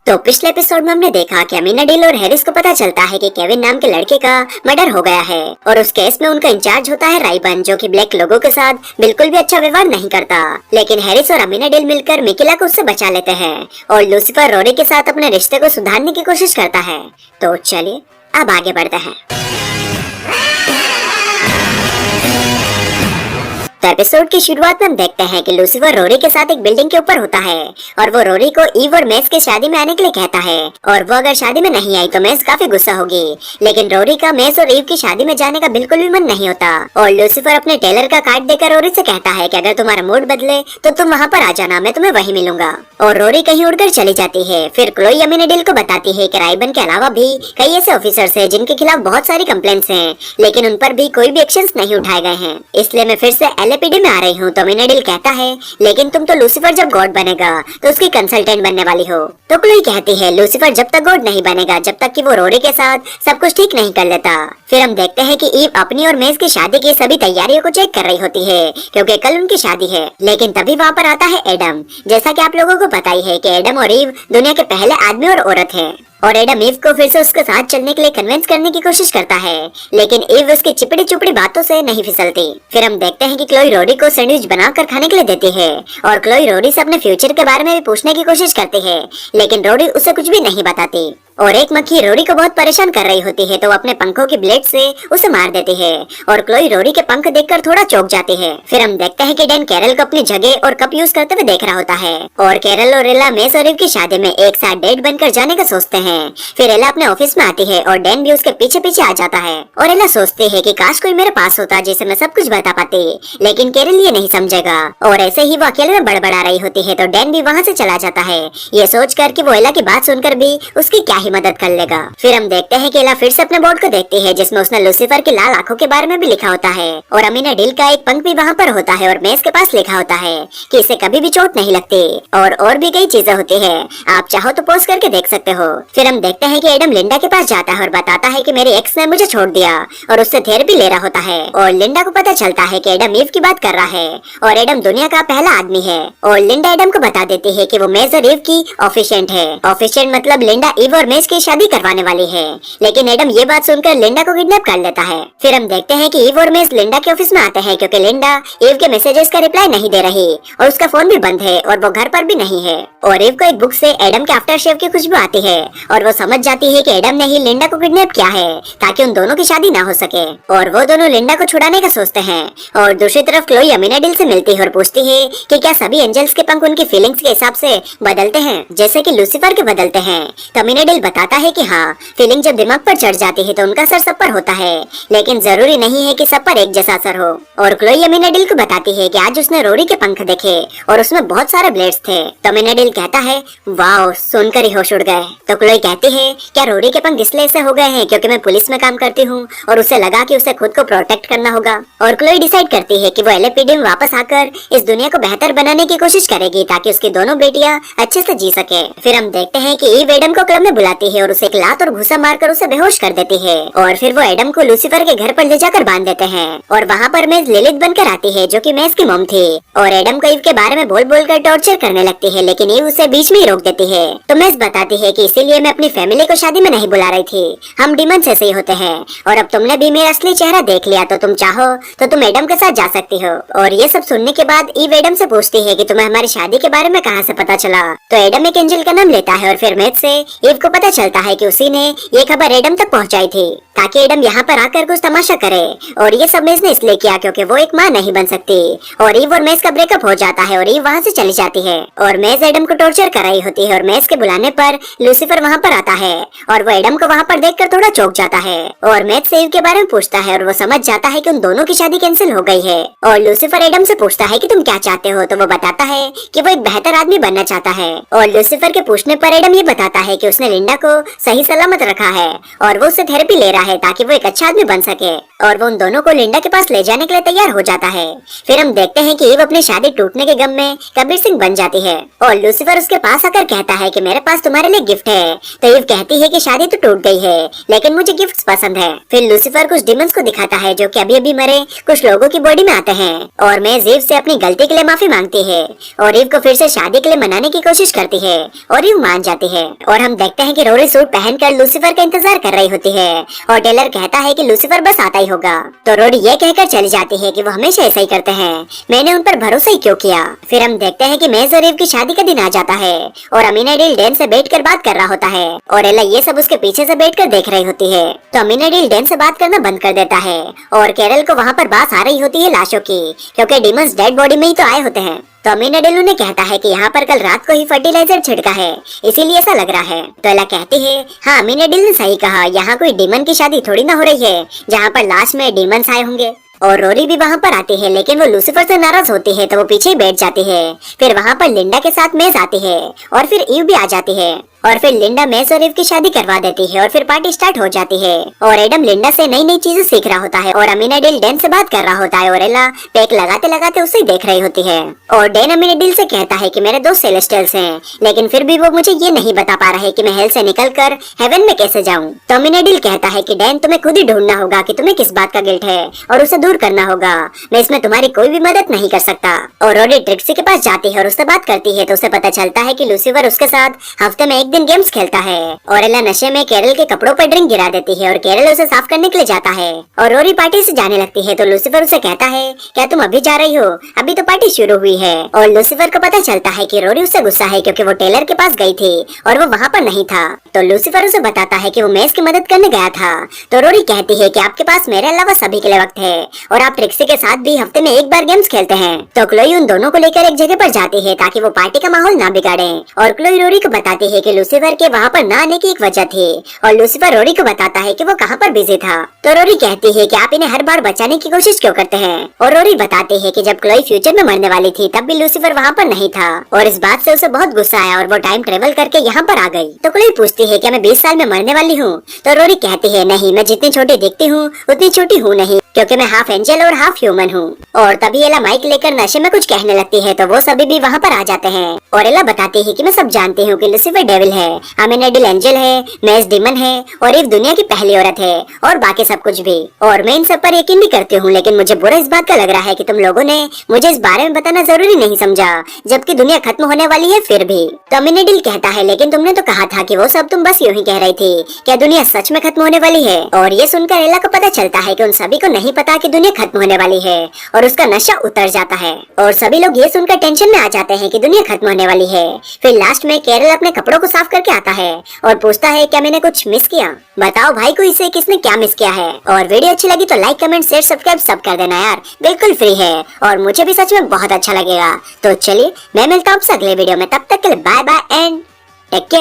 तो पिछले एपिसोड में हमने देखा कि अमीना डील और हैरिस को पता चलता है कि केविन नाम के लड़के का मर्डर हो गया है और उस केस में उनका इंचार्ज होता है राइबन, जो कि ब्लैक लोगों के साथ बिल्कुल भी अच्छा व्यवहार नहीं करता। लेकिन हैरिस और अमीना डील मिलकर मिकिला को उससे बचा लेते हैं और लूसीफर रोरी के साथ अपने रिश्ते को सुधारने की कोशिश करता है। तो चलिए अब आगे बढ़ते हैं। तो एपिसोड की शुरुआत में हम देखते हैं कि लूसीफर रोरी के साथ एक बिल्डिंग के ऊपर होता है और वो रोरी को ईव और मेस के शादी में आने के लिए कहता है और वो अगर शादी में नहीं आई तो मेस काफी गुस्सा होगी। लेकिन रोरी का मेस और ईव की शादी में जाने का बिल्कुल भी मन नहीं होता और लूसीफर अपने टेलर का कार्ड देकर रोरी से कहता है कि अगर तुम्हारा मूड बदले तो तुम वहाँ पर आ जाना, मैं तुम्हें वहीं मिलूंगा। और रोरी कहीं उड़कर चली जाती है। फिर क्लोई अमीना डील को बताती है कि राइबन के अलावा भी कई ऐसे ऑफिसर्स हैं जिनके खिलाफ बहुत सारी कंप्लेंट्स हैं, लेकिन उन पर भी कोई भी एक्शंस नहीं उठाए गए हैं, इसलिए मैं फिर से एलएपीडी में आ रही हूँ। तो अमीना डील कहता है लेकिन तुम तो लूसीफर जब गॉड बनेगा तो उसकी कंसल्टेंट बनने वाली हो। तो क्लोई कहती है लूसीफर जब तक गॉड नहीं बनेगा जब तक कि वो रोरी के साथ सब कुछ ठीक नहीं कर लेता। फिर हम देखते हैं कि ईव अपनी और मेस की शादी की सभी तैयारियों को चेक कर रही होती है क्योंकि कल उनकी शादी है। लेकिन तभी वहाँ पर आता है एडम। जैसा कि आप लोगों को पता ही है कि एडम और ईव दुनिया के पहले आदमी और औरत है और एडम ईव को फिर से उसके साथ चलने के लिए कन्विंस करने की कोशिश करता है, लेकिन ईव उसकी चिपड़ी चुपड़ी बातों से नहीं फिसलती। फिर हम देखते हैं कि क्लोई रोरी को सैंडविच बनाकर खाने के लिए देती है और क्लोई रोरी से अपने फ्यूचर के बारे में भी पूछने की कोशिश करती है, लेकिन रोरी उसे कुछ भी नहीं बताती। और एक मक्खी रोरी को बहुत परेशान कर रही होती है तो वो अपने पंखों की ब्लेड से उसे मार देती है और क्लोई रोरी के पंख देखकर थोड़ा चौंक जाती है। फिर हम देखते हैं कि डैन कैरल को अपनी जगह और कप यूज करते हुए देख रहा होता है और कैरल और एला मेस और ईव की शादी में एक साथ डेट बनकर जाने का सोचते हैं। फिर एला अपने ऑफिस में आती है और डैन भी उसके पीछे पीछे आ जाता है और एला सोचती है कि काश कोई मेरे पास होता जिसे मैं सब कुछ बता पाती, लेकिन कैरल ये नहीं समझेगा और ऐसे ही वो अकेले में बड़बड़ा रही होती है। तो डैन भी वहाँ से चला जाता है ये सोच कर कि वो एला की बात सुनकर भी उसकी क्या ही मदद कर लेगा। फिर हम देखते हैं कि एला फिर से अपने बोर्ड को देखती है जिसमें उसने लूसीफर की लाल आंखों के बारे में भी लिखा होता है और अमीना डील का एक पंख भी वहाँ पर होता है और मेस के पास लिखा होता है कि इसे कभी भी चोट नहीं लगती और भी कई चीजें होती है, आप चाहो तो पोस्ट करके देख सकते हो। फिर हम देखते हैं कि एडम लिंडा के पास जाता है और बताता है कि मेरे एक्स ने मुझे छोड़ दिया और उससे थेरेपी ले रहा होता है और लिंडा को पता चलता है कि एडम ईव की बात कर रहा है और एडम दुनिया का पहला आदमी है और लिंडा एडम को बता देती है कि वो मेस और ईव की ऑफिशिएंट है। ऑफिशिएंट मतलब लिंडा ईव और मेस की शादी करवाने वाली है, लेकिन एडम ये बात सुनकर लिंडा को किडनैप कर लेता है। फिर हम देखते हैं कि ईव और मेस लिंडा के ऑफिस में आते हैं क्योंकि लिंडा ईव के मैसेजेस का रिप्लाई नहीं दे रही और उसका फोन भी बंद है और वो घर पर भी नहीं है और ईव को एक बुक से एडम के आफ्टर शेव की खुशबू आती है और वो समझ जाती है कि एडम ने ही लिंडा को किडनैप किया है ताकि उन दोनों की शादी ना हो सके और वो दोनों लिंडा को छुड़ाने का सोचते हैं। और दूसरी तरफ क्लोई अमीना डील से मिलती है और पूछती है कि क्या सभी एंजल्स के पंख उनकी फीलिंग्स के हिसाब से बदलते हैं जैसे कि लूसीफर के बदलते हैं। तो अमीना डील बताता है कि हाँ, फीलिंग जब दिमाग पर चढ़ जाती है तो उनका असर सब पर होता है, लेकिन जरूरी नहीं है कि सब पर एक जैसा असर हो। और क्लोई अमीना डील को बताती है कि आज उसने रोरी के पंख देखे और उसमें बहुत सारे ब्लेड्स थे। तो अमीना डील कहता है वाओ, सुनकर ही होश उड़ गए। तो क्लोई कहती है क्या रोरी के पंख इसलिए ऐसे हो गए हैं क्योंकि मैं पुलिस में काम करती हूँ और उसे लगा कि उसे खुद को प्रोटेक्ट करना होगा। और क्लोई डिसाइड करती है कि वो एलएपीडी में वापस आकर इस दुनिया को बेहतर बनाने की कोशिश करेगी ताकि उसकी दोनों बेटियां अच्छे से जी सके। फिर हम देखते हैं कि ईव एडम को क्लब में बुलाती है और उसे एक लात और घुसा मारकर उसे बेहोश कर देती है और फिर वो एडम को लूसीफर के घर पर ले जाकर बांध देते हैं और वहाँ पर मेस लिलिथ बनकर आती है जो कि मेस की मॉम थी और एडम को ईव के बारे में बोल बोल कर टॉर्चर करने लगती है, लेकिन ईव उसे बीच में ही रोक देती है। तो मेस बताती है कि इसीलिए मैं अपनी फैमिली को शादी में नहीं बुला रही थी, हम डिमंस ऐसे ही होते हैं और अब तुमने भी मेरा असली चेहरा देख लिया तो तुम चाहो तो तुम एडम के साथ जा सकती हो। और ये सब सुनने के बाद ईव एडम से पूछती है कि तुम्हें हमारी शादी के बारे में कहाँ से पता चला। तो एडम एक एंजल का नाम लेता है और फिर मेस से ईव को पता चलता है कि उसी ने ये खबर एडम तक पहुँचाई थी ताकि एडम यहाँ पर आकर कुछ तमाशा करे और ये सब मेस ने इसलिए किया क्योंकि वो एक माँ नहीं बन सकती। और ईव और मेस का ब्रेकअप हो जाता है और ईव वहाँ से चली जाती है और मेस एडम को टॉर्चर कर रही होती है और मेस के बुलाने पर लूसीफर वहाँ पर आता है और वो एडम को वहाँ पर देखकर थोड़ा चौंक जाता है और मेस से ईव के बारे में पूछता है और वो समझ जाता है कि उन दोनों की शादी कैंसिल हो गई है। और लूसीफर एडम से पूछता है कि तुम क्या चाहते हो, तो वो बताता है कि वो एक बेहतर आदमी बनना चाहता है और लूसीफर के पूछने पर एडम ये बताता है कि उसने लिंडा लिंडा को सही सलामत रखा है और वो उससे थेरेपी ले रहा है ताकि वो एक अच्छा आदमी बन सके, और वो उन दोनों को लिंडा के पास ले जाने के लिए तैयार हो जाता है। फिर हम देखते हैं कि ईव अपनी शादी टूटने के गम में कबीर सिंह बन जाती है और लूसीफर उसके पास आकर कहता है कि मेरे पास तुम्हारे लिए गिफ्ट है। तो ईव कहती है कि शादी तो टूट गई है लेकिन मुझे गिफ्ट्स पसंद है। फिर लूसीफर कुछ डिमंस को दिखाता है जो कि अभी अभी मरे कुछ लोगों की बॉडी में आते हैं और मेज ईव से अपनी गलती के लिए माफी मांगती है और ईव को फिर से शादी के लिए मनाने की कोशिश करती है और ईव मान जाती है। और हम देखते हैं कि रोरी सूट पहनकर लूसीफर का इंतजार कर रही होती है और टेलर कहता है कि लूसीफर बस आता ही होगा। तो रोरी ये कहकर चली जाती है कि वो हमेशा ऐसा ही करते हैं, मैंने उन पर भरोसा ही क्यों किया। फिर हम देखते हैं कि मेज और ईव की शादी का दिन आ जाता है और अमीनाडील डैन से बैठकर बात कर रहा होता है और एला ये सब उसके पीछे से बैठकर देख रही होती है। तो अमीनाडील डैन से बात करना बंद कर देता है और कैरल को वहाँ पर बात आ रही होती है लाशों की, क्योंकि डीमंस डेड बॉडी में ही तो आए होते हैं। तो अमीनाडील उन्हें कहता है कि यहाँ पर कल रात को ही फर्टिलाइजर छिड़का है इसीलिए ऐसा लग रहा है। तो एला कहती है हाँ अमीनाडील ने सही कहा, यहाँ कोई डीमन की शादी थोड़ी ना हो रही है जहाँ पर लाश में डीमंस आए होंगे। और रोरी भी वहाँ पर आती है लेकिन वो लूसीफर से नाराज होती है तो वो पीछे ही बैठ जाती है। फिर वहाँ पर लिंडा के साथ मेज आती है और फिर ईव भी आ जाती है और फिर लिंडा मेज और ईव की शादी करवा देती है और फिर पार्टी स्टार्ट हो जाती है और एडम लिंडा से नई नई चीजें सीख रहा होता है और अमीनाडील डैन से बात कर रहा होता है और एला पैक लगाते लगाते उसे देख रही होती है। और डैन अमीनाडील से कहता है कि मेरे 2 सेलेस्टियल्स हैं लेकिन फिर भी वो मुझे ये नहीं बता पा रहे कि मैं हेल से निकल कर हेवन में कैसे जाऊँ। तो अमीनाडील कहता है कि डैन तुम्हें खुद ही ढूंढना होगा कि तुम्हें किस बात का गिल्ट है और उसे दूर करना होगा, मैं इसमें तुम्हारी कोई भी मदद नहीं कर सकता। और रोरी ट्रिक्सी के पास जाती है और उससे बात करती है तो उसे पता चलता है कि लूसीफर उसके साथ हफ्ते में 1 दिन गेम्स खेलता है। और एला नशे में कैरल के कपड़ों पर ड्रिंक गिरा देती है और कैरल उसे साफ करने के लिए जाता है और रोरी पार्टी से जाने लगती है। तो लूसीफर उसे कहता है क्या तुम अभी जा रही हो, अभी तो पार्टी शुरू हुई है। और लूसीफर को पता चलता है कि रोरी उससे गुस्सा है क्योंकि वो टेलर के पास गई थी और वो वहाँ पर नहीं था। तो लूसीफर उसे बताता है कि वो मेज की मदद करने गया था। तो रोरी कहती है कि आपके पास मेरे अलावा सभी के लिए वक्त है और आप ट्रिक्सी के साथ भी हफ्ते में 1 बार गेम्स खेलते हैं। तो क्लोई उन दोनों को लेकर एक जगह पर जाती है ताकि वो पार्टी का माहौल ना बिगाड़े और क्लोई रोरी को बताती है कि लूसीफर के वहाँ पर ना आने की एक वजह थी और लूसीफर रोरी को बताता है कि वो कहाँ पर बिजी था। तो रोरी कहती है कि आप इन्हें हर बार बचाने की कोशिश क्यों करते हैं। और रोरी बताती है कि जब क्लोई फ्यूचर में मरने वाली थी तब भी लूसीफर वहाँ पर नहीं था और इस बात से उसे बहुत गुस्सा आया और वो टाइम ट्रेवल करके यहाँ पर आ गई। तो क्लोई पूछती है कि मैं 20 साल में मरने वाली हूँ। तो रोरी कहती है नहीं, मैं जितनी छोटी दिखती हूँ उतनी छोटी हूँ नहीं, क्योंकि मैं हाफ एंजल और हाफ ह्यूमन हूँ। और तभी एला माइक लेकर नशे में कुछ कहने लगती है तो वो सभी भी वहाँ पर आ जाते हैं और एला बताती है कि मैं सब जानती हूँ कि लूसीफर डेविल है, अमीनाडील एंजल है, मेज डीमन है और ईव दुनिया की पहली औरत है और बाकी सब कुछ भी। और मैं इन सब पर यकीन भी करती हूँ लेकिन मुझे बुरा इस बात का लग रहा है कि तुम लोगों ने मुझे इस बारे में बताना जरूरी नहीं समझा जबकि दुनिया खत्म होने वाली है फिर भी। तो अमीनाडील कहता है लेकिन तुमने तो कहा था कि वो सब तुम बस यूं ही कह रही थी, क्या दुनिया सच में खत्म होने वाली है। और ये सुनकर एला को पता चलता है कि उन सभी को नहीं पता कि दुनिया खत्म होने वाली है और उसका नशा उतर जाता है और सभी लोग ये सुनकर टेंशन में आ जाते हैं कि दुनिया खत्म होने वाली है। फिर लास्ट में कैरल अपने कपड़ों को साफ करके आता है और पूछता है क्या मैंने कुछ मिस किया, बताओ भाई को इसे किसने क्या मिस किया है। और वीडियो अच्छी लगी तो लाइक कमेंट शेयर सब्सक्राइब सब कर देना यार, बिल्कुल फ्री है और मुझे भी सच में बहुत अच्छा लगेगा। तो चलिए मैं मिलता हूँ आपसे अगले वीडियो में, तब तक के लिए bye bye and take care.